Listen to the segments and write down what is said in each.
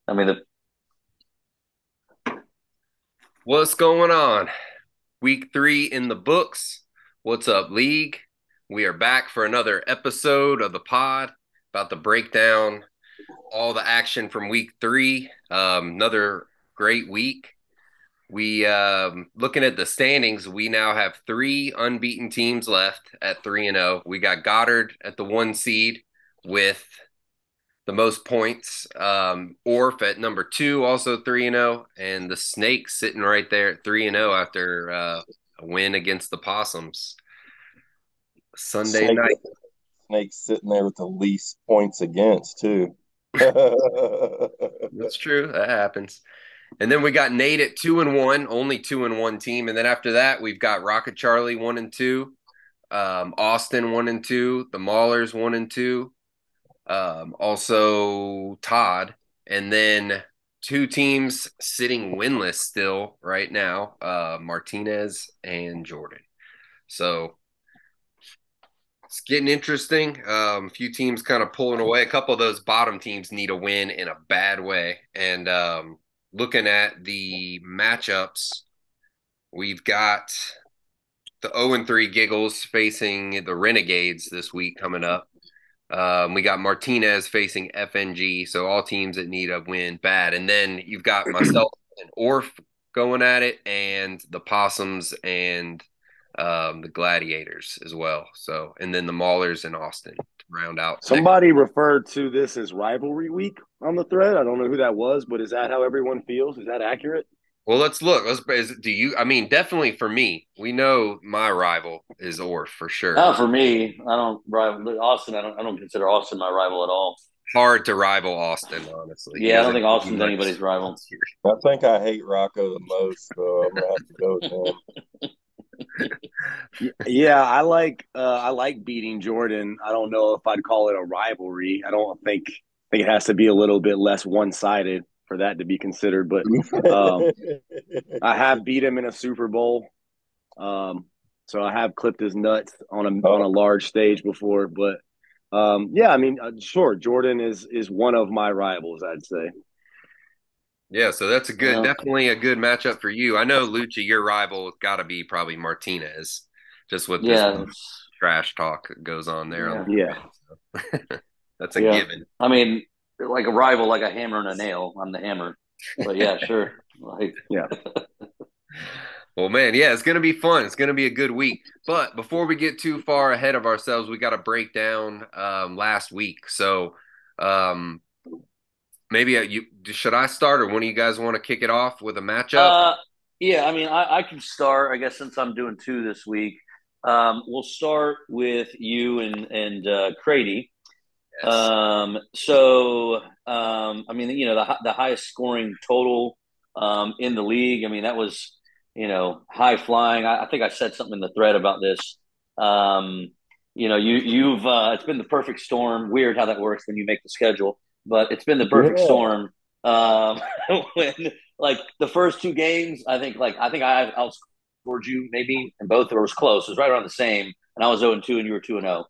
I mean, What's going on? Week 3 in the books. What's up, League? We are back for another episode of the pod about to break down all the action from week 3. Another great week. We looking at the standings, we now have 3 unbeaten teams left at 3-0. We got Goddard at the 1 seed with the most points. Orf at number 2, also 3-0, and the Snakes sitting right there at 3-0 after a win against the Possums Sunday Snake night. Snake's sitting there with the least points against too. That's true. That happens. And then we got Nate at 2-1, only 2-1 team. And then after that, we've got Rocket Charlie 1-2, Austin 1-2, the Maulers 1-2, also Todd, and then 2 teams sitting winless still right now, Martinez and Jordan. So it's getting interesting. A few teams kind of pulling away. A couple of those bottom teams need a win in a bad way. And looking at the matchups, we've got the 0-3 Giggles facing the Renegades this week coming up. We got Martinez facing FNG, so all teams that need a win bad. And then you've got myself and Orf going at it, and the Possums and the Gladiators as well. So, and then the Maulers in Austin to round out next. Somebody referred to this as rivalry week on the thread. I don't know who that was, but is that how everyone feels? Is that accurate? Well, let's look. Do you? I mean, definitely for me, we know my rival is Orf for sure. not for me. I don't rival Austin. I don't consider Austin my rival at all. Hard to rival Austin, honestly. He Yeah, I don't doesn't think do Austin's much. anybody's rival. I think I hate Rocco the most, so I'm gonna have to go with him. Yeah, I like beating Jordan. I don't know if I'd call it a rivalry. I don't think it has to be a little bit less one sided for that to be considered. But um, I have beat him in a Super Bowl, so I have clipped his nuts on a Oh, large stage before. But yeah, I mean, sure, Jordan is one of my rivals. I'd say. Yeah, so that's a good, Well, definitely a good matchup for you. I know Lucci, your rival got to be probably Martinez, just with this yeah, trash talk that goes on there on yeah, the Yeah, thread. So that's a yeah. given. I mean, like a rival, like a hammer and a nail. I'm the hammer, but yeah, sure. Like, yeah. Well, man, yeah, it's going to be fun. It's going to be a good week. But before we get too far ahead of ourselves, we got to break down last week. So um, maybe you should I start, or one of you guys want to kick it off with a matchup? uh, yeah. I mean, I can start. I guess since I'm doing two this week, we'll start with you and Crady. Yes. I mean, the highest scoring total in the league. I mean, that was, high flying. I think I said something in the thread about this. Um, you've it's been the perfect storm. Weird how that works when you make the schedule, but it's been the perfect yeah. storm. When like the first two games, I think I outscored you maybe, and both of us close. It was right around the same, and I was 0-2, and you were 2-0.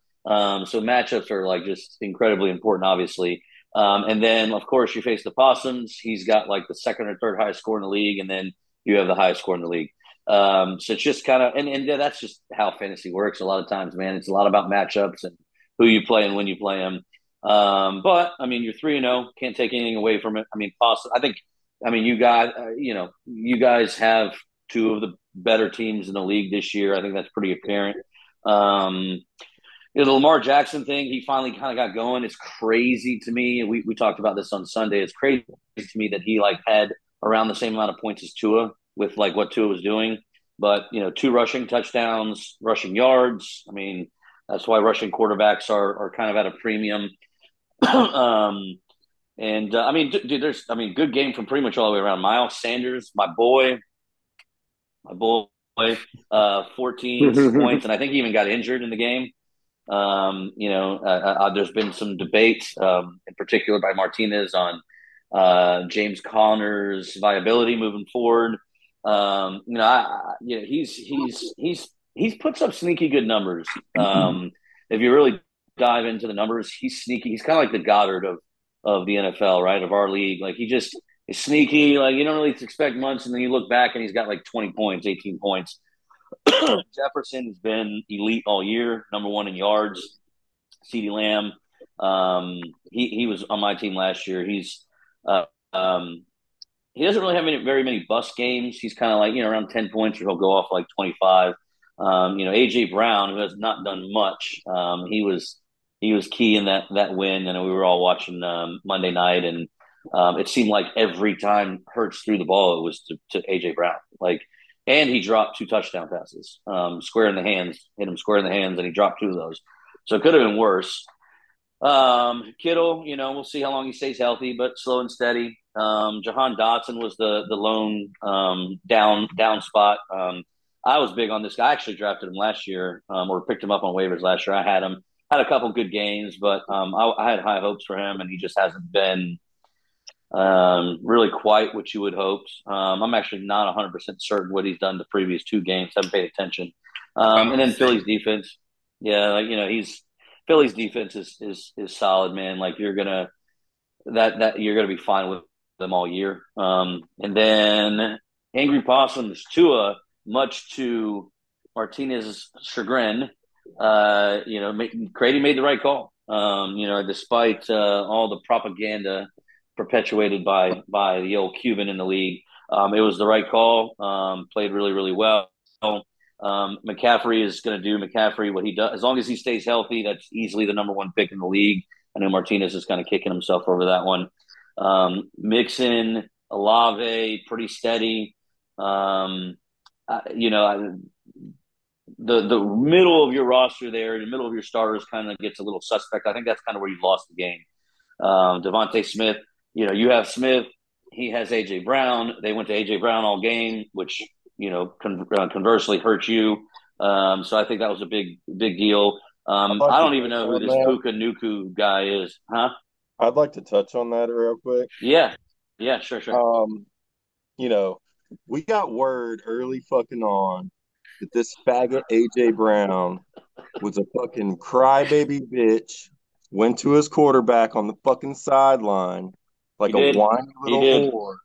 So matchups are like just incredibly important, obviously. And then, of course, you face the Possums. He's got like the second or third highest score in the league, and then you have the highest score in the league. So it's just kind of, and that's just how fantasy works. A lot of times, man, it's a lot about matchups and who you play and when you play them. But I mean, you're 3-0, can't take anything away from it. I mean, Possum. I mean, you guys have two of the better teams in the league this year. I think that's pretty apparent. Um, the Lamar Jackson thing, he finally kind of got going. It's crazy to me. We talked about this on Sunday. It's crazy to me that he like had around the same amount of points as Tua with like what Tua was doing. But two rushing touchdowns, rushing yards. I mean, that's why rushing quarterbacks are kind of at a premium. um, and I mean, dude, good game from pretty much all the way around. Miles Sanders, my boy, 14 points, and I think he even got injured in the game. There's been some debate, in particular by Martinez on James Conner's viability moving forward. He's put up sneaky good numbers. If you really dive into the numbers, he's sneaky. He's kind of like the Goddard of the NFL, right? Of our league. Like he just is sneaky. Like you don't really expect much, and then you look back and he's got like 20 points, 18 points. Jefferson has been elite all year, number one in yards. CeeDee Lamb, he was on my team last year. Uh, um, he doesn't really have very many bust games. He's kind of like around 10 points, or he'll go off like 25. AJ Brown, who has not done much, he was key in that win. And we were all watching Monday night, and it seemed like every time Hurts threw the ball, it was to AJ Brown. Like, and he dropped 2 touchdown passes, square in the hands, hit him square in the hands, and he dropped 2 of those. So it could have been worse. Kittle, we'll see how long he stays healthy, but slow and steady. Jahan Dotson was the lone down spot. I was big on this guy. I actually drafted him last year, or picked him up on waivers last year. I had him, had a couple good games, but I had high hopes for him, and he just hasn't been really quite what you would hope. I'm actually not 100% certain what he's done the previous 2 games. Haven't paid attention. And then Philly's defense, yeah, Philly's defense is solid, man. Like you're gonna be fine with them all year. And then Angry Possums, Tua, much to Martinez's chagrin, Crady made the right call. Despite all the propaganda perpetuated by the old Cuban in the league, it was the right call. Played really, really well. McCaffrey is going to do McCaffrey what he does. As long as he stays healthy, that's easily the number 1 pick in the league. I know Martinez is kind of kicking himself over that one. Mixon, Olave, pretty steady. The middle of your roster there, the middle of your starters kind of gets a little suspect. I think that's kind of where you lost the game. Devontae Smith, you have Smith. He has A.J. Brown. They went to A.J. Brown all game, which conversely hurt you. So I think that was a big deal. I don't even know who this Puka Nuku guy is, huh? I'd like to touch on that real quick. Yeah, sure. We got word early fucking on that this faggot AJ Brown was a fucking crybaby bitch, went to his quarterback on the fucking sideline like a whiny little whore,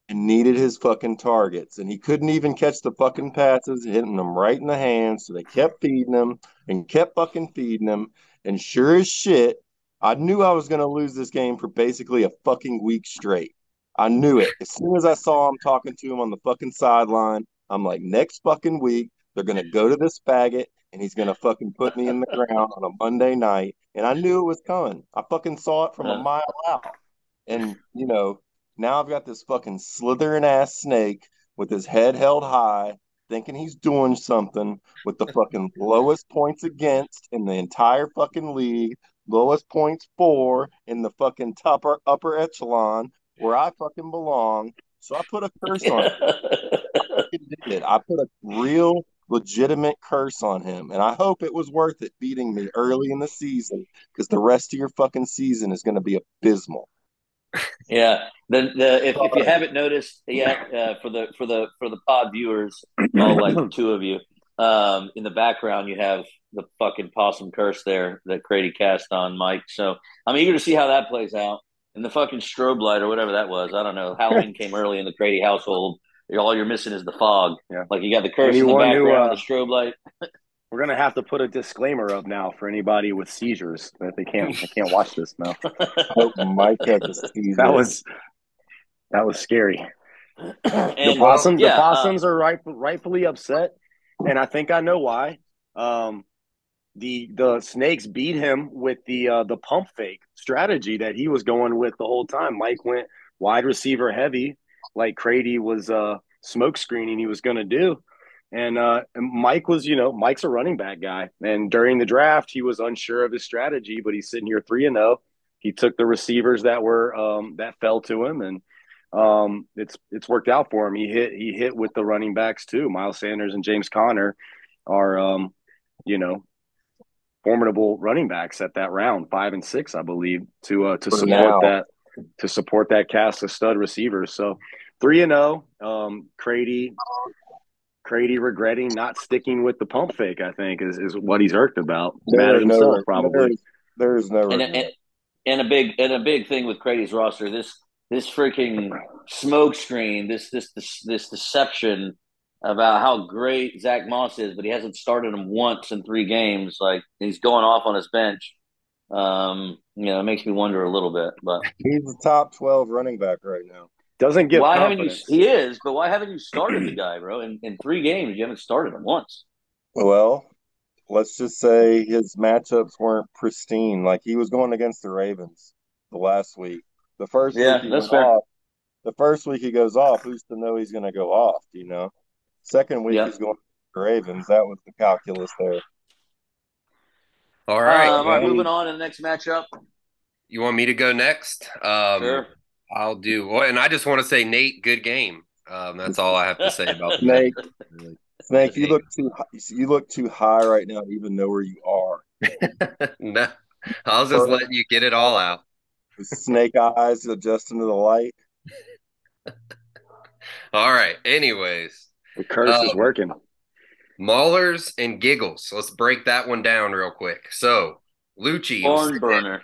and needed his fucking targets. And he couldn't even catch the fucking passes, hitting them right in the hands. So they kept feeding him and kept fucking feeding him. And sure as shit, I knew I was going to lose this game for basically a fucking week straight. I knew it. As soon as I saw him talking to him on the fucking sideline, I'm like, next fucking week, they're going to go to this faggot and he's going to fucking put me in the ground on a Monday night. And I knew it was coming. I fucking saw it from a mile out. And, now I've got this fucking slithering ass snake with his head held high, thinking he's doing something with the fucking lowest points against in the entire fucking league, lowest points for in the fucking upper echelon where I fucking belong. So I put a curse on him. I put a real legitimate curse on him, and I hope it was worth it beating me early in the season, because the rest of your fucking season is going to be abysmal. Yeah. If you haven't noticed yet, for the pod viewers, all like 2 of you, in the background you have the fucking possum curse there that Crady cast on Mike. So I'm eager to see how that plays out. And the fucking strobe light or whatever that was, I don't know. Halloween came early in the Crady household. All you're missing is the fog. Yeah. Like you got the curse in the background, the strobe light. We're gonna have to put a disclaimer up now for anybody with seizures that they can't watch this now. Mike has a seizure. That was scary. The possums are rightfully upset, and I think I know why. The Snakes beat him with the pump fake strategy that he was going with the whole time. Mike went wide receiver heavy, like Crady was smoke screening he was going to do. And Mike was, Mike's a running back guy. And during the draft, he was unsure of his strategy, but he's sitting here 3-0. He took the receivers that were that fell to him, and it's worked out for him. He hit with the running backs too. Miles Sanders and James Conner are formidable running backs at that round, 5 and 6, I believe, to support that cast of stud receivers. So 3-0. Crady regretting not sticking with the pump fake, I think, is what he's irked about. Mad at himself, probably. There's no and a big thing with Brady's roster. This freaking smoke screen. This deception about how great Zach Moss is, but he hasn't started him once in 3 games. Like he's going off on his bench. It makes me wonder a little bit. But He's the top 12 running back right now. Doesn't give why haven't you? confidence. He is, but why haven't you started the guy, bro? In 3 games, you haven't started him once. Well, let's just say his matchups weren't pristine. Like he was going against the Ravens the last week. The first week Yeah, he that's went fair. off. The first week he goes off. Who's to know he's going to go off? Second week Yep. he's going to the Ravens. That was the calculus there. All right. All right, Well, moving on to the next matchup. you want me to go next? Sure. I'll do. Well, and I just want to say, Nate, good game. That's all I have to say about the Snake, match. Really. Snake, you look too high right now to even know where you are. No, I was just letting you get it all out. Snake eyes adjusting to the light. All right. Anyways, The curse is working. Maulers and Giggles. Let's break that one down real quick. So, Lucci was Barn burner.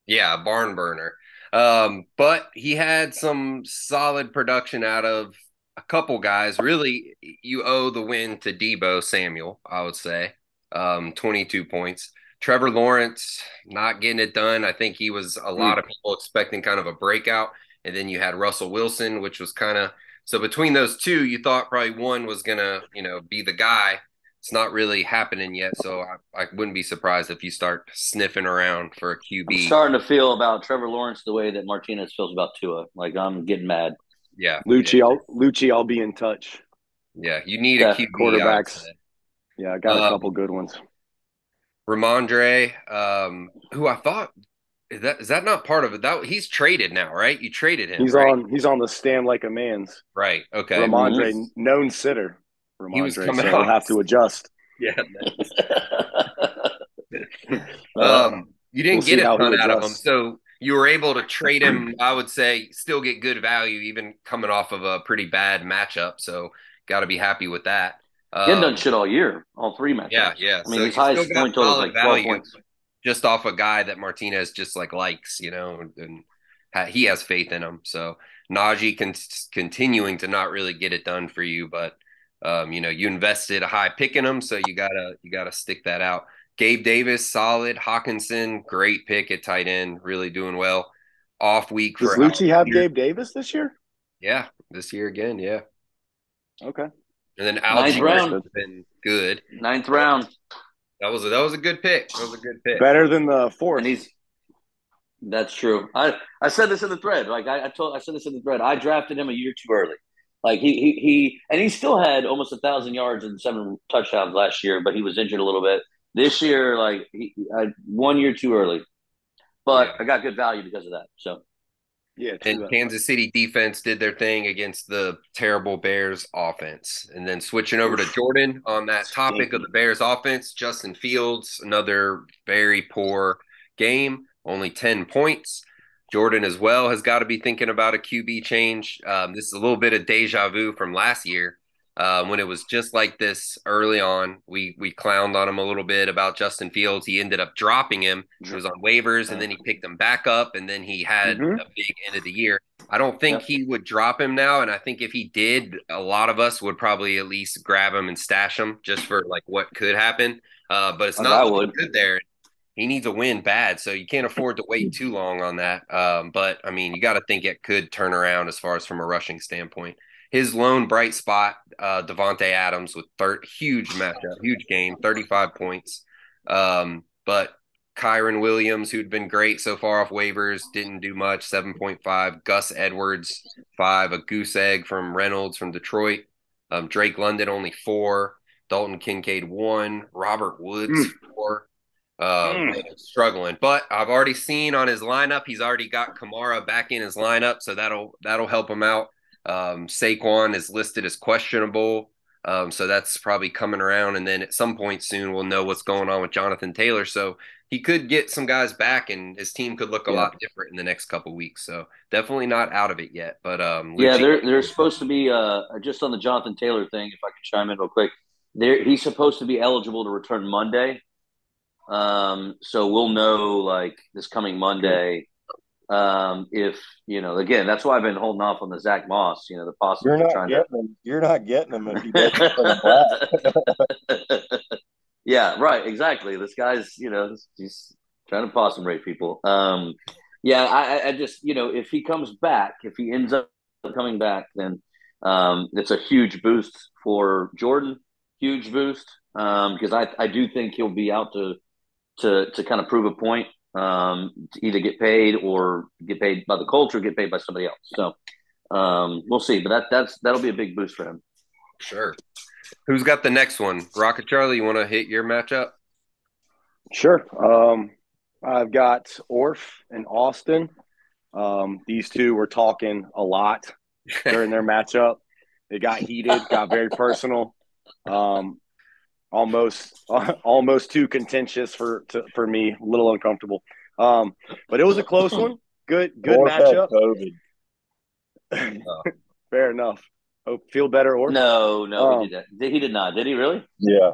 yeah, barn burner. But he had some solid production out of a couple guys. Really, you owe the win to Debo Samuel, I would say. 22 points. Trevor Lawrence not getting it done. I think he was a lot of people expecting kind of a breakout. And then you had Russell Wilson, which was kind of so between those two, you thought probably one was gonna, be the guy. It's not really happening yet, so I wouldn't be surprised if you start sniffing around for a I'm QB. starting to feel about Trevor Lawrence the way that Martinez feels about Tua. Like I'm getting mad. Yeah, Lucci, I'll be in touch. yeah. You need a Yeah, QB. Quarterbacks. Yeah, I got a couple good ones. Ramondre, who I thought is that not part of it? That he's traded now, right? You traded him, right? He's on the stand like a man's. Right. Okay. Ramondre, known sitter. He was Ramondre, coming so he'll off. have to adjust. Yeah. Uh, You didn't We'll see get a how he ton out of him, adjusts. so you were able to trade him. I would say still get good value, even coming off of a pretty bad matchup. So got to be happy with that. he hadn't done shit all year, all 3 matchups. Yeah. I mean, So his you still highest got point total is solid like 12 value points. just off a guy that Martinez just like likes, and he has faith in him. So Najee continuing to not really get it done for you, but you invested a high pick in him, so you gotta stick that out. Gabe Davis, solid. Hawkinson, great pick at tight end, really doing well. Off week Does for Lucci have Algier. Gabe Davis this year? Yeah, this year again, yeah. Okay. And then Ninth Algier round. has been good. 9th round. That was a good pick. That was a good pick. Better than the fourth. And that's true. I said this in the thread. Like I said this in the thread. I drafted him a year too early. Like he still had almost 1,000 yards and 7 touchdowns last year, but he was injured a little bit. This year, like 1 year too early, but I got good value because of that. So yeah, and Kansas City defense did their thing against the terrible Bears offense. And then switching over to Jordan on that topic of the Bears offense, Justin Fields, another very poor game, only 10 points. Jordan as well has got to be thinking about a QB change. This is a little bit of deja vu from last year. When it was just like this early on, we clowned on him a little bit about Justin Fields. He ended up dropping him. He was on waivers, and then he picked him back up, and then he had a big end of the year. I don't think he would drop him now, and I think if he did, a lot of us would probably at least grab him and stash him just for like what could happen. But it's not looking good there. He needs a win bad, so you can't afford to wait too long on that. But I mean, you got to think it could turn around as far as from a rushing standpoint. His lone bright spot, Devontae Adams with huge matchup, huge game, 35 points. But Kyron Williams, who'd been great so far off waivers, didn't do much, 7.5. Gus Edwards, 5. A goose egg from Reynolds from Detroit. Drake London, only 4. Dalton Kincaid, 1. Robert Woods, 4. Struggling, but I've already seen on his lineup, he's already got Kamara back in his lineup, so that'll help him out. Saquon is listed as questionable, so that's probably coming around, and then at some point soon we'll know what's going on with Jonathan Taylor, so he could get some guys back and his team could look a lot different in the next couple weeks, so definitely not out of it yet. But they're supposed to be just on the Jonathan Taylor thing, if I could chime in real quick, he's supposed to be eligible to return Monday. So we'll know like this coming Monday. If again, that's why I've been holding off on the Zach Moss. The You're possums are not trying to. getting him. You're not getting him if he doesn't turn black. Yeah, right. Exactly. This guy's, he's trying to possum rate people. Yeah, I just, if he comes back, if he ends up coming back, then it's a huge boost for Jordan. Huge boost because I do think he'll be out to kind of prove a point, to either get paid or get paid by the Colts or get paid by somebody else. So we'll see, but that'll be a big boost for him. Sure. Who's got the next one? Rocket Charlie, you want to hit your matchup? Sure. I've got Orf and Austin. These two were talking a lot during their matchup. It got heated, got very personal. Almost too contentious for me. A little uncomfortable. But it was a close one. Good Orf had matchup. COVID. Fair enough. Hope feel better, Orf. No, he did that. He did not. Did he really? Yeah.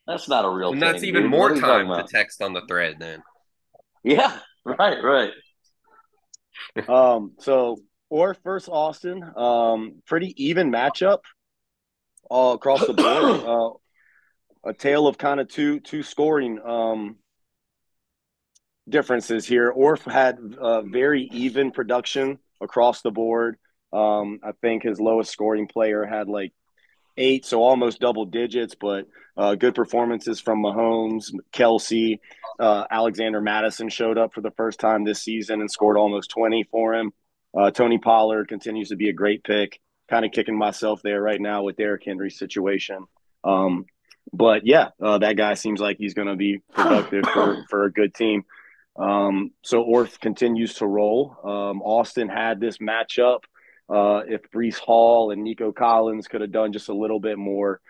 That's not a real And thing. that's even dude. more What are you time talking to about? text on the thread then. Yeah, right. So Orf versus Austin. Pretty even matchup all across the board. A tale of kind of two scoring differences here. Orf had very even production across the board. I think his lowest scoring player had like 8, so almost double digits, but good performances from Mahomes, Kelsey, Alexander Madison showed up for the first time this season and scored almost 20 for him. Tony Pollard continues to be a great pick. Kind of kicking myself there right now with Derrick Henry's situation. But yeah, that guy seems like he's going to be productive for a good team. So Orth continues to roll. Austin had this matchup. If Breece Hall and Nico Collins could have done just a little bit more,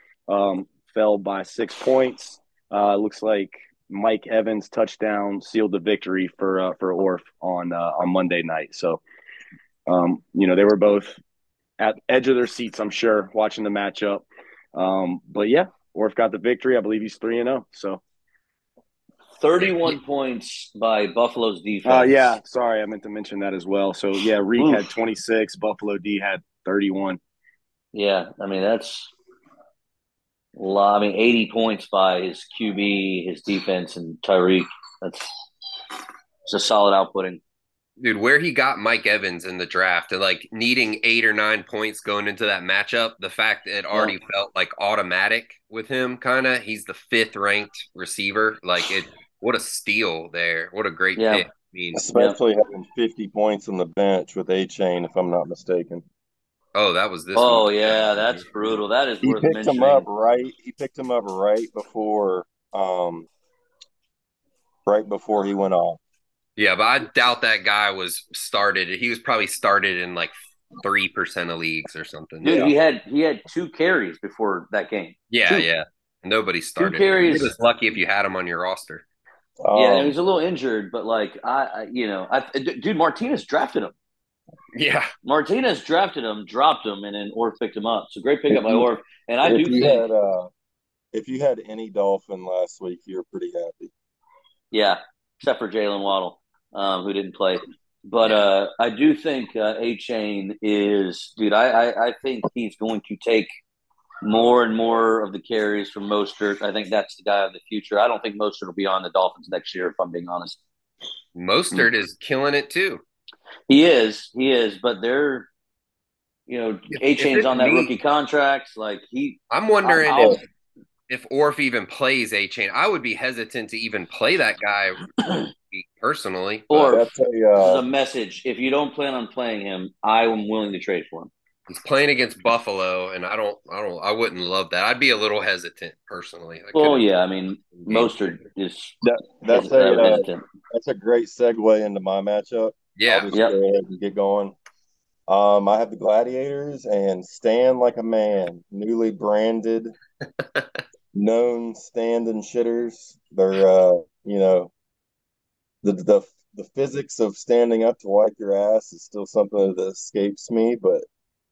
fell by 6 points. Looks like Mike Evans' touchdown sealed the victory for Orth on Monday night. So, they were both at edge of their seats, I'm sure, watching the matchup. But yeah, Orth got the victory. I believe he's 3-0. So 31 points by Buffalo's defense. yeah, sorry, I meant to mention that as well. So yeah, Reek had 26, Buffalo D had 31. Yeah, I mean that's a lot. I mean 80 points by his QB, his defense, and Tyreek. It's a solid outputting. Dude, where he got Mike Evans in the draft and like needing 8 or 9 points going into that matchup, the fact that it already felt like automatic with him, kind of. He's the 5th ranked receiver. Like what a steal there. What a great pick. I mean, especially having 50 points on the bench with A-Chain, if I'm not mistaken. Oh, that was this. Oh one. yeah, that's brutal. That is worth mentioning. He picked him up right before he went off. Yeah, but I doubt that guy was started. He was probably started in like 3% of leagues or something. Dude, he had 2 carries before that game. Yeah, 2. yeah. Nobody started. 2 carries. You're just lucky if you had him on your roster. Yeah, and he was a little injured, but like dude, Martinez drafted him. Yeah, Martinez drafted him, dropped him, and then Orf picked him up. So great pickup by Orf. And I do think if you had any Dolphin last week, you were pretty happy. Yeah, except for Jalen Waddle, who didn't play. But I do think A-Chain is, dude. I think he's going to take more and more of the carries from Mostert. I think that's the guy of the future. I don't think Mostert will be on the Dolphins next year, if I'm being honest. Mostert is killing it too. He is, but they're, A-Chain's on that rookie contract. Like I'm wondering if Orf even plays A-Chain. I would be hesitant to even play that guy personally. Orf, this is a message. If you don't plan on playing him, I am willing to trade for him. He's playing against Buffalo, and I wouldn't love that. I'd be a little hesitant personally. I mean, Mostert is that's a great segue into my matchup. Yeah. I'll just go ahead and get going. I have the Gladiators and Stand Like a Man, newly branded, known stand and shitters. They're the physics of standing up to wipe your ass is still something that escapes me, but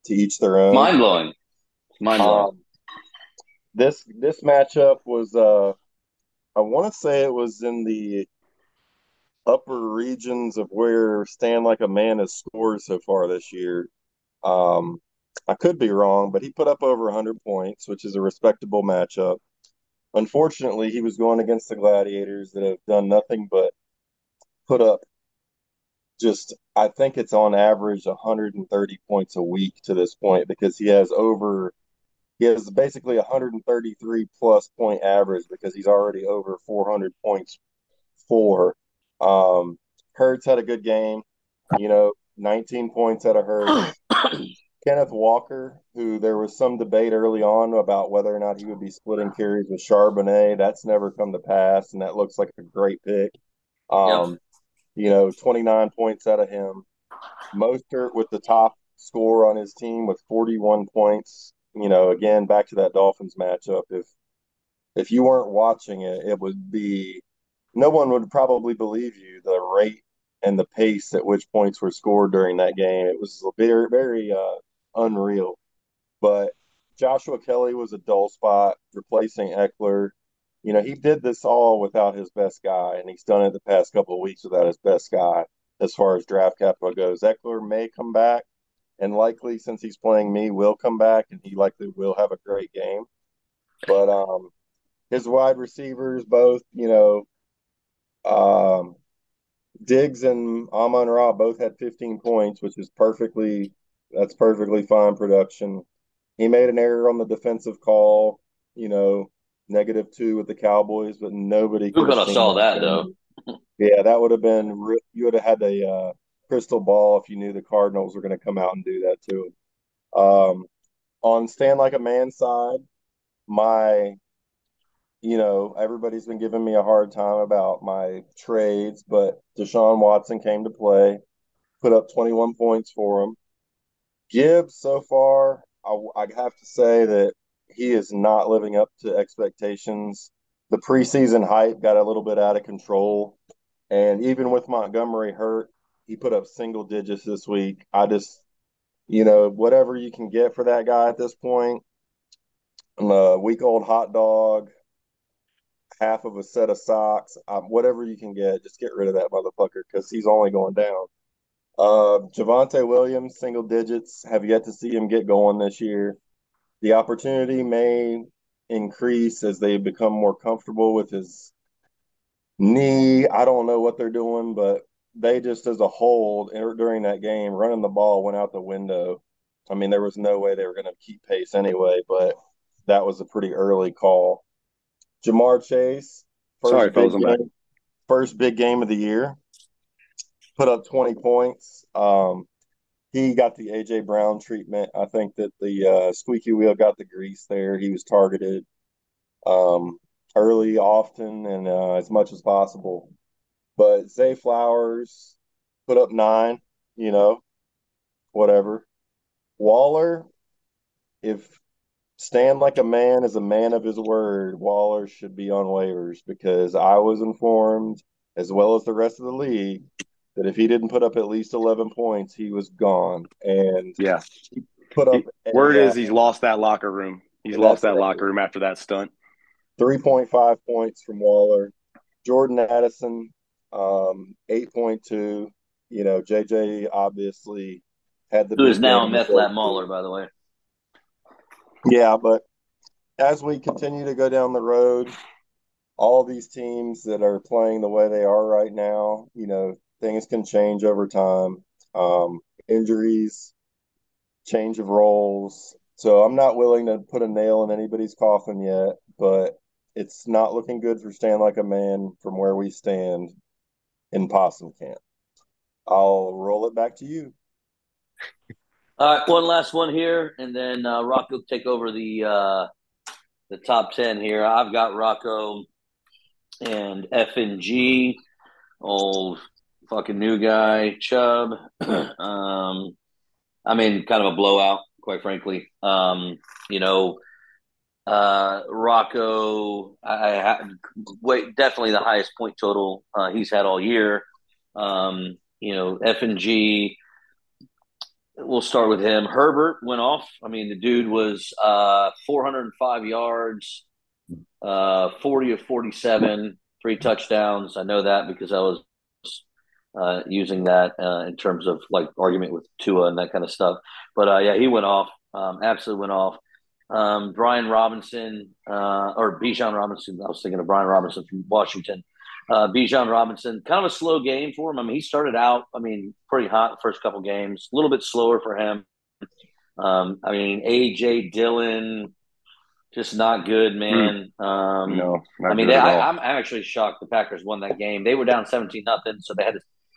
to each their own. Mind blowing. This matchup was I want to say it was in the upper regions of where Stand Like a Man has scored so far this year. Um, I could be wrong, but he put up over 100 points, which is a respectable matchup. Unfortunately, he was going against the Gladiators that have done nothing but put up just, I think it's on average 130 points a week to this point because he has basically 133 plus point average because he's already over 400 points for. Um, Hurts had a good game, 19 points out of Hurts. Kenneth Walker, who there was some debate early on about whether or not he would be splitting carries with Charbonnet. That's never come to pass, and that looks like a great pick. Yep. 29 points out of him. Mostert with the top score on his team with 41 points. Again, back to that Dolphins matchup. If you weren't watching it, it would be no one would probably believe you the rate and the pace at which points were scored during that game. It was very, very unreal. But Joshua Kelly was a dull spot replacing Eckler. He did this all without his best guy, and he's done it the past couple of weeks without his best guy as far as draft capital goes. Eckler may come back, and likely since he's playing me, will come back, and he likely will have a great game. But his wide receivers, both, um, Diggs and Amon Ra both had 15 points, which is that's perfectly fine production. He made an error on the defensive call, -2 with the Cowboys, but nobody Who could have could have seen saw that that though? coming. Yeah, that would have been you would have had a crystal ball if you knew the Cardinals were going to come out and do that to him. On Stand Like a Man side, my everybody's been giving me a hard time about my trades, but Deshaun Watson came to play, put up 21 points for him. Gibbs, so far, I have to say that he is not living up to expectations. The preseason hype got a little bit out of control. And even with Montgomery hurt, he put up single digits this week. I just, whatever you can get for that guy at this point, a week old hot dog, half of a set of socks, whatever you can get, just get rid of that motherfucker because he's only going down. Javonte Williams, single digits, have yet to see him get going this year. The opportunity may increase as they become more comfortable with his knee. I don't know what they're doing, but they just, as a whole, during that game, running the ball went out the window. I mean, there was no way they were going to keep pace anyway, but that was a pretty early call. Jamar Chase, Sorry, fellas, I'm back. first big game of the year, put up 20 points. He got the AJ Brown treatment. I think that the squeaky wheel got the grease there. He was targeted early, often, and as much as possible. But Zay Flowers put up 9, whatever. Waller, if Stand Like a Man is a man of his word, Waller should be on waivers because I was informed, as well as the rest of the league, that if he didn't put up at least 11 points, he was gone. And Yeah. he put up Word is he's lost that locker room. He's lost that locker room after that stunt. 3.5 points from Waller. Jordan Addison, 8.2. JJ obviously had the Who is big now game. Meth Lab Mauler, by the way. Yeah, but as we continue to go down the road, all these teams that are playing the way they are right now, things can change over time. Injuries, change of roles. So I'm not willing to put a nail in anybody's coffin yet, but it's not looking good for Stand Like a Man from where we stand in Possum Camp. I'll roll it back to you. All right, one last one here, and then Rocco take over the top 10 here. I've got Rocco and F and G, old fucking new guy, Chubb. I mean, kind of a blowout, quite frankly. Rocco, definitely the highest point total he's had all year. F and G. We'll start with him. Herbert went off. I mean, the dude was 405 yards, 40 of 47, 3 touchdowns. I know that because I was using that in terms of like argument with Tua and that kind of stuff. But yeah, he went off, absolutely went off. Brian Robinson or Bijan Robinson. I was thinking of Brian Robinson from Washington. Bijan Robinson, kind of a slow game for him. I mean, he started out, I mean, pretty hot the first couple games, a little bit slower for him. I mean, AJ Dillon, just not good, man. No, I not mean, good at all. I'm actually shocked the Packers won that game. They were down 17-0, so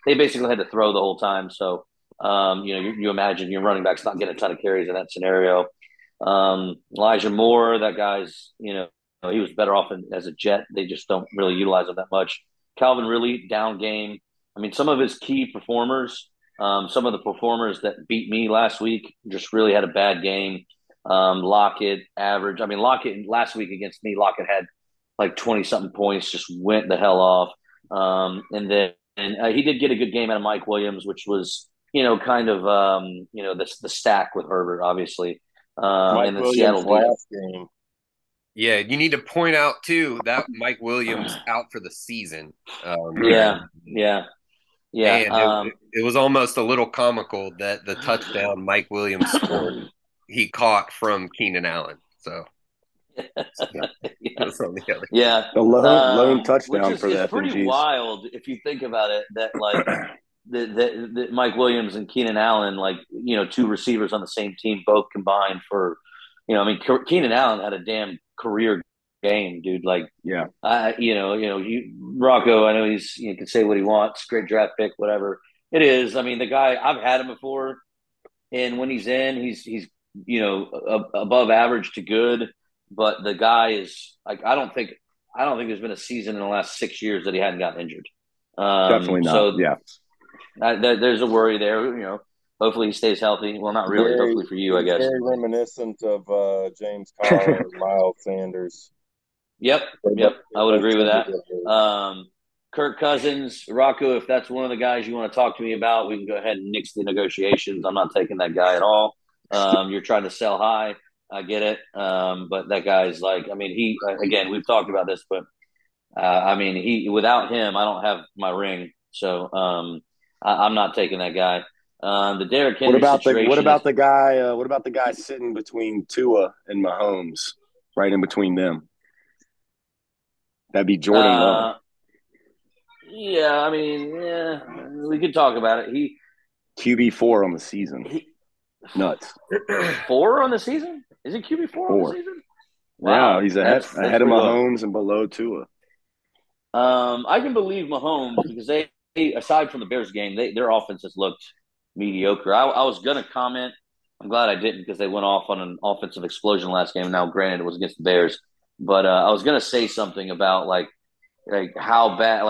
they basically had to throw the whole time. So, you imagine your running back's not getting a ton of carries in that scenario. Elijah Moore, that guy's, he was better off as a Jet. They just don't really utilize him that much. Calvin Ridley, down game. I mean, some of his key performers, some of the performers that beat me last week just really had a bad game. Lockett, average. I mean, Lockett last week against me, Lockett had like 20 something points, just went the hell off. And he did get a good game out of Mike Williams, which was, kind of, the stack with Herbert, obviously. Mike And then Williams Seattle D. last game. Yeah, you need to point out too that Mike Williams out for the season. Yeah, yeah, yeah. And it was almost a little comical that the touchdown Mike Williams scored, he caught from Keenan Allen. So that's on the other. Yeah, The lone which touchdown is for the pretty FNGs. wild if you think about it. That like that Mike Williams and Keenan Allen, like two receivers on the same team, both combined for, I mean, Keenan Allen had a damn career game, dude. Like, Yeah. Rocco. I know he can say what he wants, great draft pick, whatever it is. I mean, the guy, I've had him before, and when he's in, he's above average to good. But the guy is like, I don't think there's been a season in the last 6 years that he hadn't gotten injured. Definitely not. So Yeah. there's a worry there. Hopefully he stays healthy. Well, not really. Very, Hopefully for you, I guess. very reminiscent of James Conner, Miles Sanders. Yep. I would agree with that. Kirk Cousins, Rocco, if that's one of the guys you want to talk to me about, we can go ahead and nix the negotiations. I'm not taking that guy at all. You're trying to sell high. I get it. But that guy's like, I mean, again, we've talked about this, but I mean, without him, I don't have my ring. So I'm not taking that guy. The Derrick Henry situation. What about the guy? What about the guy sitting between Tua and Mahomes, right in between them? That'd be Jordan Love. Yeah, I mean, we could talk about it. He QB4 on the season. Nuts. 4 on the season? Is it QB4 on the season? Wow, yeah, he's ahead of Mahomes and below Tua. I can believe Mahomes because they aside from the Bears game, their offense has looked mediocre. I was gonna comment. I'm glad I didn't because they went off on an offensive explosion last game. Now, granted, it was against the Bears, but I was gonna say something about like how bad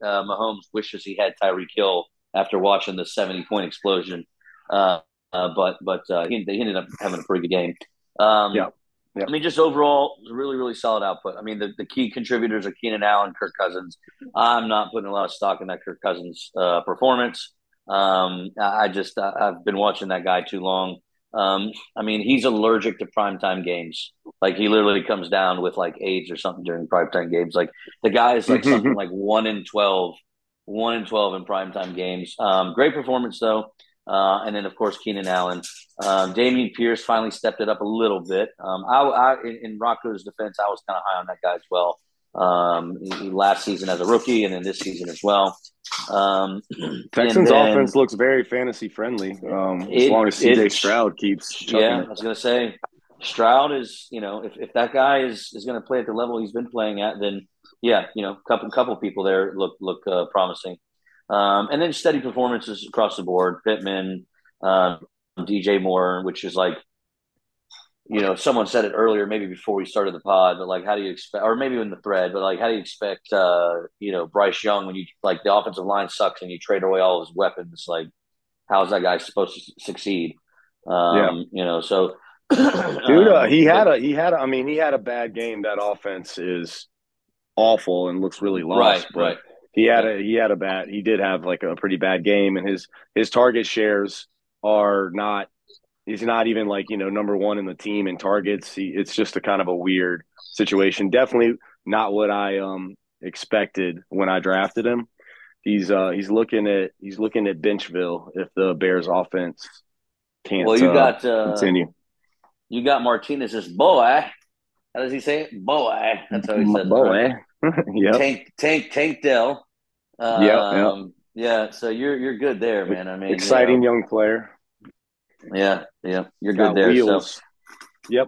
Mahomes wishes he had Tyreek Hill after watching the 70-point explosion. But he ended up having a pretty good game. Yeah. I mean, just overall, really, really solid output. I mean, the key contributors are Keenan Allen, Kirk Cousins. I'm not putting a lot of stock in that Kirk Cousins performance. I've been watching that guy too long. I mean, he's allergic to primetime games. Like, he literally comes down with like AIDS or something during primetime games. Like, the guy is like something like 1 in 12 in primetime games. Great performance though. And then, of course, Keenan Allen. Dameon Pierce finally stepped it up a little bit. In Rocco's defense, I was kind of high on that guy as well. Last season as a rookie, and then this season as well. Texans offense looks very fantasy friendly. As long as CJ Stroud keeps chucking it. I was going to say, Stroud is, if that guy is going to play at the level he's been playing at, then couple people there look promising. And then steady performances across the board. Pittman, DJ Moore, which is like, someone said it earlier, maybe before we started the pod, but like, how do you expect, or maybe in the thread, but like, how do you expect, Bryce Young, when you like the offensive line sucks and you trade away all his weapons, like, how is that guy supposed to succeed? So dude, he had a bad game. That offense is awful and looks really lost. Right. He did have like a pretty bad game, and his target shares are not He's not even like, number one in the team in targets. It's just a kind of a weird situation. Definitely not what I expected when I drafted him. He's looking at Benchville if the Bears offense Well, can't continue. you got Martinez's boy. How does he say it? Boy. That's how he says it, right? Boy. Yep. Tank Dell. Yep. Yeah. So you're good there, man. I mean, Exciting young player. Yeah. You're Got good there. wheels. So, Yep.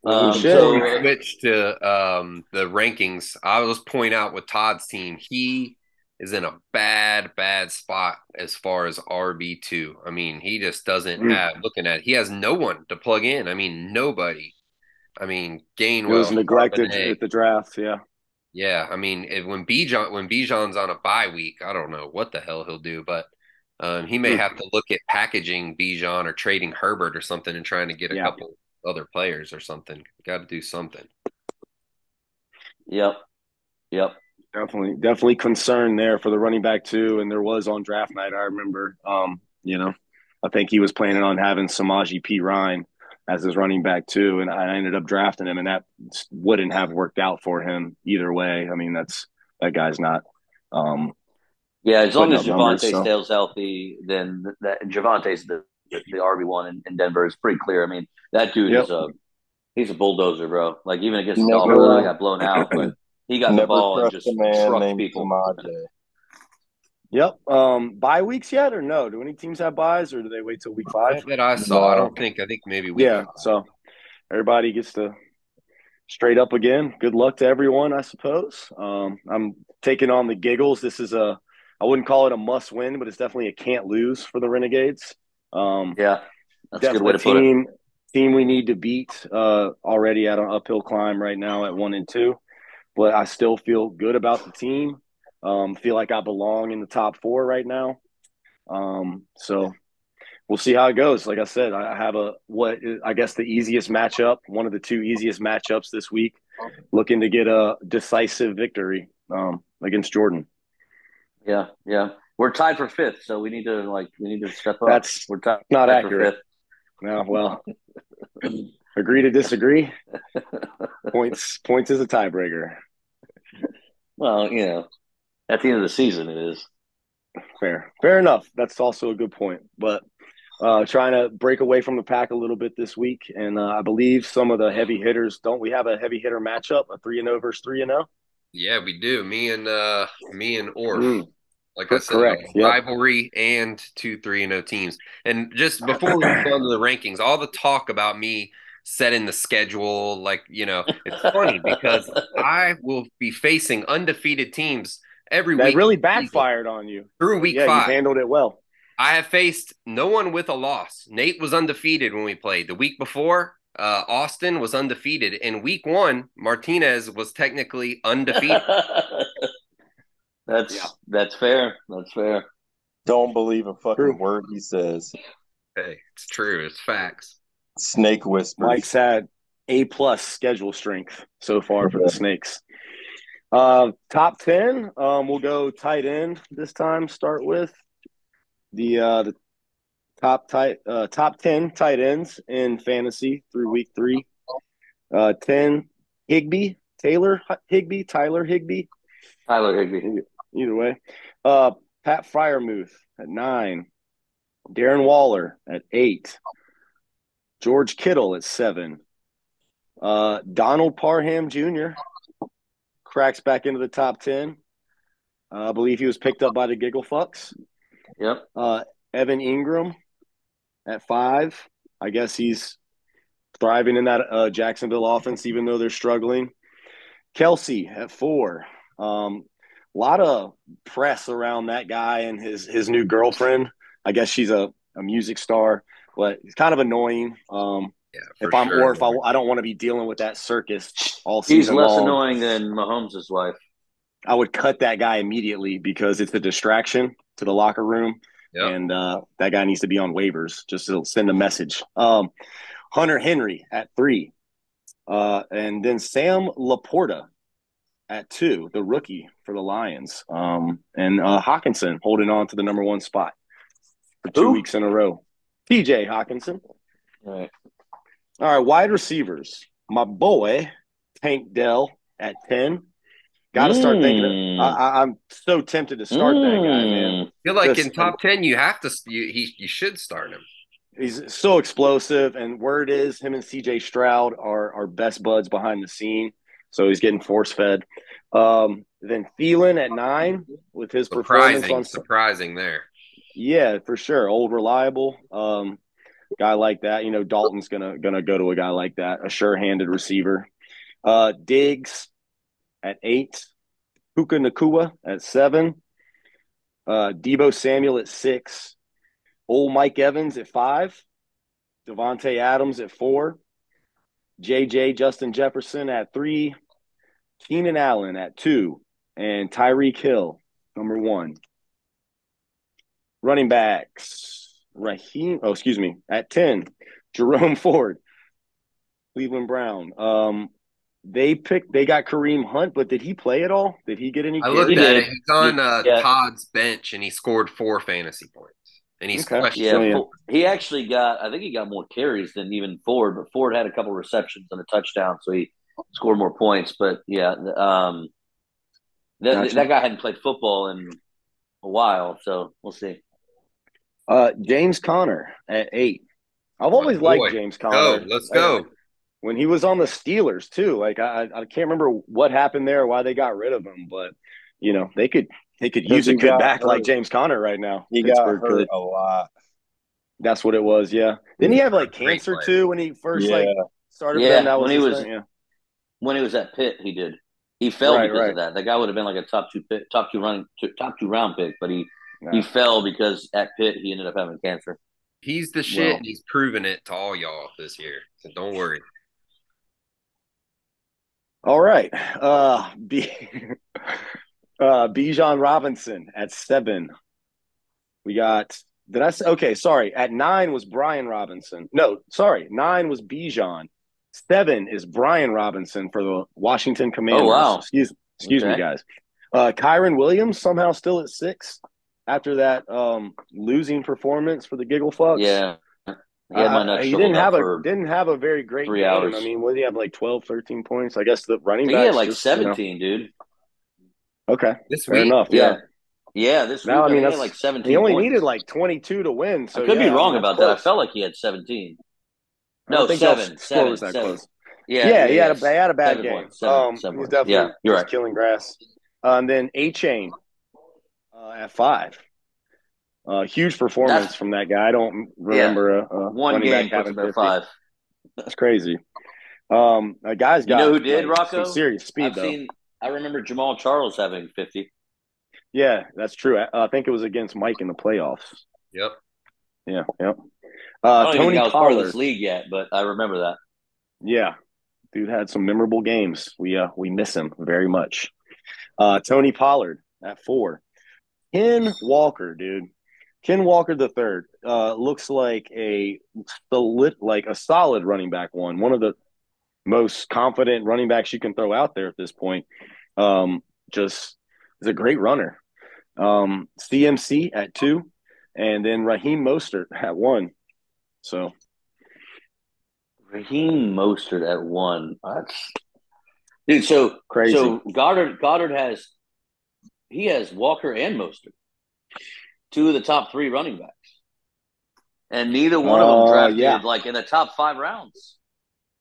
So we switch to the rankings. I will just point out with Todd's team, he is in a bad spot as far as RB2. I mean, he just doesn't have, looking at it, he has no one to plug in. I mean, nobody. I mean, He was Gainwell, neglected Charbonnet. at the draft, yeah. Yeah, I mean, when Bijan's on a bye week, I don't know what the hell he'll do, but he may have to look at packaging Bijan or trading Herbert or something and trying to get a couple other players or something. Got to do something. Yep. Definitely concern there for the running back too. And there was on draft night, I remember, I think he was planning on having Samaje Perine as his running back too. And I ended up drafting him, and that wouldn't have worked out for him either way. I mean, that guy's not. As long as Javonte numbers, stays healthy, then Javonte's the RB1 in Denver is pretty clear. I mean, that dude is he's a bulldozer, bro. Like even against the Dolphins, he got blown out, but he got the ball and just trucked people. Yep. Bye weeks yet or no? Do any teams have buys or do they wait till week 5? That I saw. I think maybe week 5. So everybody gets to straight up again. Good luck to everyone, I suppose. I'm taking on the Giggles. This is I wouldn't call it a must win, but it's definitely a can't lose for the Renegades. That's a good way to put it. Team we need to beat, already at an uphill climb right now at 1-2, but I still feel good about the team. Feel like I belong in the top 4 right now. So we'll see how it goes. Like I said, I have I guess the easiest matchup, one of the 2 easiest matchups this week, looking to get a decisive victory against Jordan. Yeah. We're tied for 5th, so we need to step up. That's we're tied not accurate. No, well, agree to disagree. Points is a tiebreaker. Well, at the end of the season, it is. Fair enough. That's also a good point. But trying to break away from the pack a little bit this week, and I believe some of the heavy hitters. Don't we have a heavy hitter matchup, a 3-0 versus 3-0? Yeah, we do. Me and Orf. Like I said, correct. Rivalry and 2 3-0 teams. And just before we go into the rankings, all the talk about me setting the schedule, it's funny because I will be facing undefeated teams every week. That really backfired on you through week 5. You handled it well. I have faced no one with a loss. Nate was undefeated when we played. The week before, Austin was undefeated. In week 1, Martinez was technically undefeated. That's fair. That's fair. Don't believe a fucking word he says. Hey, it's true. It's facts. Snake whispers. Mike's had A+ schedule strength so far for the Snakes. Top 10. We'll go tight end this time. Start with the top 10 tight ends in fantasy through week 3. 10 Tyler Higbee. Either way. Pat Freiermuth at 9. Darren Waller at 8. George Kittle at 7. Donald Parham Jr. cracks back into the top 10. I believe he was picked up by the Giggle Fucks. Yep. Evan Ingram at 5. I guess he's thriving in that Jacksonville offense, even though they're struggling. Kelsey at 4. A lot of press around that guy and his new girlfriend. I guess she's a music star, but it's kind of annoying. If I'm Orf, I don't want to be dealing with that circus all season long. He's less annoying than Mahomes' wife. I would cut that guy immediately because it's a distraction to the locker room. Yep. And that guy needs to be on waivers just to send a message. Hunter Henry at 3. And then Sam Laporta at 2, the rookie for the Lions. And Hawkinson holding on to the number 1 spot for 2 weeks in a row. TJ Hawkinson. All right. All right, wide receivers. My boy, Tank Dell at 10. Got to start thinking. I'm so tempted to start that guy, man. Mm. I feel like Just- in top 10, you have to you should start him. He's so explosive, and word is him and CJ Stroud are best buds behind the scene. So he's getting force fed. Then Thielen at 9 with his performance on. Surprising there. Yeah, for sure. Old reliable. Guy like that. You know, Dalton's gonna go to a guy like that, a sure-handed receiver. Diggs at 8. Puka Nakua at 7. Debo Samuel at 6. Old Mike Evans at 5. Devontae Adams at 4. JJ Justin Jefferson at 3. Keenan Allen at 2. And Tyreek Hill, number 1. Running backs, at 10. Jerome Ford, Cleveland Brown. They got Kareem Hunt, but did he play at all? Did he get any? I looked He at did. it. He's on Yeah. Todd's bench, and he scored 4 fantasy points. And he's Okay. questionable. Yeah, Yeah. he actually got. I think he got more carries than even Ford, but Ford had a couple receptions and a touchdown, so he scored more points. But yeah, Gotcha. that guy hadn't played football in a while, so we'll see. James Conner at 8. I've My always boy. liked James Conner. Let's go. When he was on the Steelers too, like I can't remember what happened there, why they got rid of him, but you know they could use a he good got back hurt. like James Conner right now. He Pittsburgh got hurt could. a lot. That's what it was. Yeah. Didn't he have like Great cancer player. too when he first Yeah. started for Yeah, them? That was when he his was- thing. Yeah. When he was at Pitt, he did. He fell Right, because right. of that. That guy would have been like a top two round pick, but he Yeah. fell because at Pitt he ended up having cancer. He's the shit, Well. and he's proven it to all y'all this year. So don't worry. All right. Bijan Robinson at 7. We got. Did I say? Okay, sorry. At 9 was Brian Robinson. No, sorry. 9 was Bijan. 7 is Brian Robinson for the Washington Commanders. Oh, wow. Excuse me, Okay. guys. Kyron Williams somehow still at 6 after that losing performance for the Giggle Fucks. Yeah. He had my nuts he shriveled up didn't have a very great 3 game. hours. I mean, what did he have, like 12, 13 points? I guess the running He back had like 17, dude. Okay, This fair week, enough. Yeah. Yeah, this week Now, I mean, he had that's like 17 he only points. needed like 22 to win. So I could be yeah, wrong that's about that. I close. felt like he had 17. I don't No, think y'all's 7. score was that 7. close. Yeah, He had a bad 7 game. points, 7 He's points. definitely Yeah, you're just right. killing grass. And then A-Chain at 5. Huge performance from that guy. I don't remember a One running game back puts having him at 50. 5. That's crazy. A guy's got You know who did, like, Rocco? some serious speed though. I remember Jamal Charles having 50. Yeah, that's true. I think it was against Mike in the playoffs. Yep. Yeah, yep. I don't even Tony think I was part of Pollard. this league yet, but I remember that. Yeah, dude had some memorable games. We miss him very much. Tony Pollard at 4. Ken Walker, dude. Ken Walker the third looks like a solid running back one of the most confident running backs you can throw out there at this point. Just is a great runner. CMC at 2, and then Raheem Mostert at 1. So Raheem Mostert at 1. Dude, so crazy. So Goddard has Walker and Mostert, 2 of the top 3 running backs, and neither one of them drafted like in the top 5 rounds.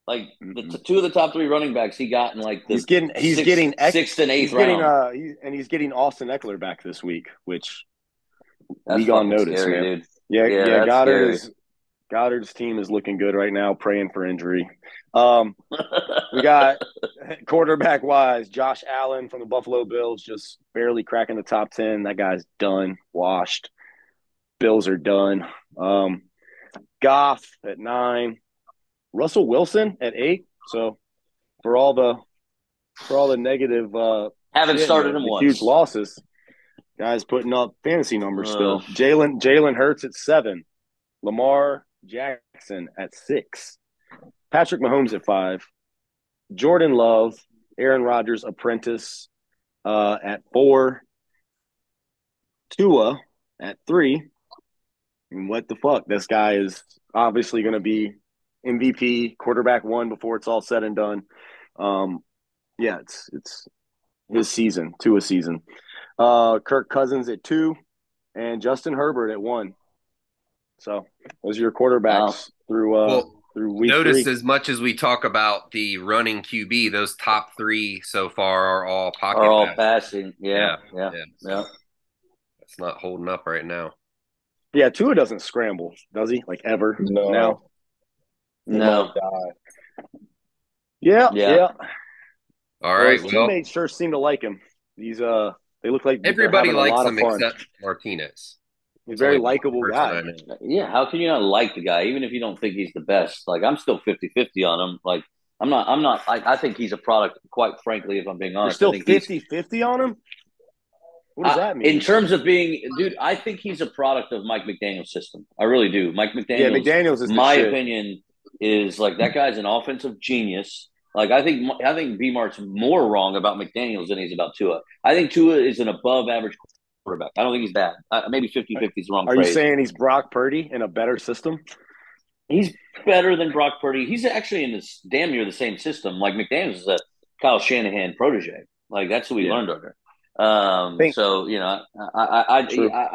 Like the 2 of the top 3 running backs he got in like the he's getting 6th and 8th round. He's getting Austin Eckler back this week, which That's league on fucking notice, scary, man. dude. Yeah, that's Goddard's team is looking good right now, praying for injury. We got quarterback wise, Josh Allen from the Buffalo Bills just barely cracking the top 10. That guy's done, washed. Bills are done. Goff at 9. Russell Wilson at 8. So for all the negative Haven't started him the once. huge losses, guys putting up fantasy numbers still. Jalen Hurts at 7. Lamar Jackson at 6. Patrick Mahomes at 5. Jordan Love, Aaron Rodgers apprentice at 4. Tua at 3. And what the fuck? This guy is obviously going to be MVP, quarterback one before it's all said and done. Yeah, it's his season, two a season. Kirk Cousins at 2, and Justin Herbert at 1. So those are your quarterbacks through week notice 3. as much as we talk about the running QB, those top 3 so far are all pocket Are all passes. passing. Yeah. So that's not holding up right now. Yeah, Tua doesn't scramble, does he? Like ever? No. No. Yeah. All right. His teammates sure seem to like him. They look like everybody they're having likes a lot him of fun. except Martinez. He's a very likable guy. Yeah, how can you not like the guy, even if you don't think he's the best? Like, I'm still 50-50 on him. Like, I think he's a product, quite frankly, if I'm being honest. You're still 50-50 on him? What does that mean? In terms of being, dude, I think he's a product of Mike McDaniel's system. I really do. Mike McDaniel's, yeah, McDaniel's is my opinion, is like that guy's an offensive genius. Like, I think B-Mart's more wrong about McDaniel's than he's about Tua. I think Tua is an above average quarterback. I don't think he's bad. Maybe 50-50 is the wrong phrase. Are you saying he's Brock Purdy in a better system? He's better than Brock Purdy. He's actually in this damn near the same system. Like, McDaniel's is a Kyle Shanahan protege. Like, that's who we learned under. So, you know, I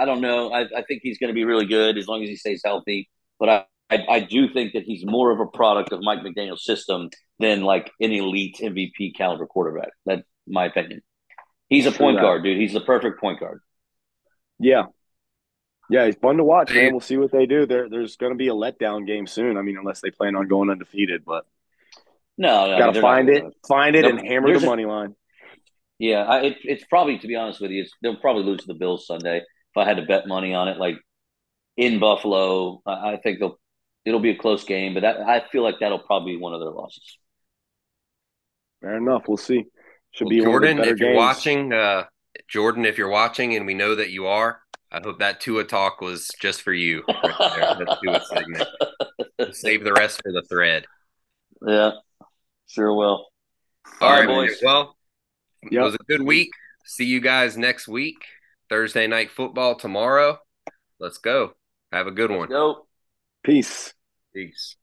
don't know. I think he's going to be really good as long as he stays healthy. But I do think that he's more of a product of Mike McDaniel's system than like an elite MVP caliber quarterback. That's my opinion. He's a point guard, dude. He's the perfect point guard. Yeah. Yeah, he's fun to watch, man. We'll see what they do. There's going to be a letdown game soon. I mean, unless they plan on going undefeated, but got to find it, and hammer the money line. Yeah, it's probably, to be honest with you, they'll probably lose to the Bills Sunday. If I had to bet money on it, like in Buffalo, I think it'll be a close game, but I feel like that'll probably be one of their losses. Fair enough. We'll see. Should be Jordan, if you're watching, Jordan, if you're watching, and we know that you are, I hope that Tua talk was just for you. Right there, that Tua segment. Save the rest for the thread. Yeah, sure will. All right, boys. Well, it was a good week. See you guys next week. Thursday night football tomorrow. Let's go. Have a good one. Go. Peace. Peace.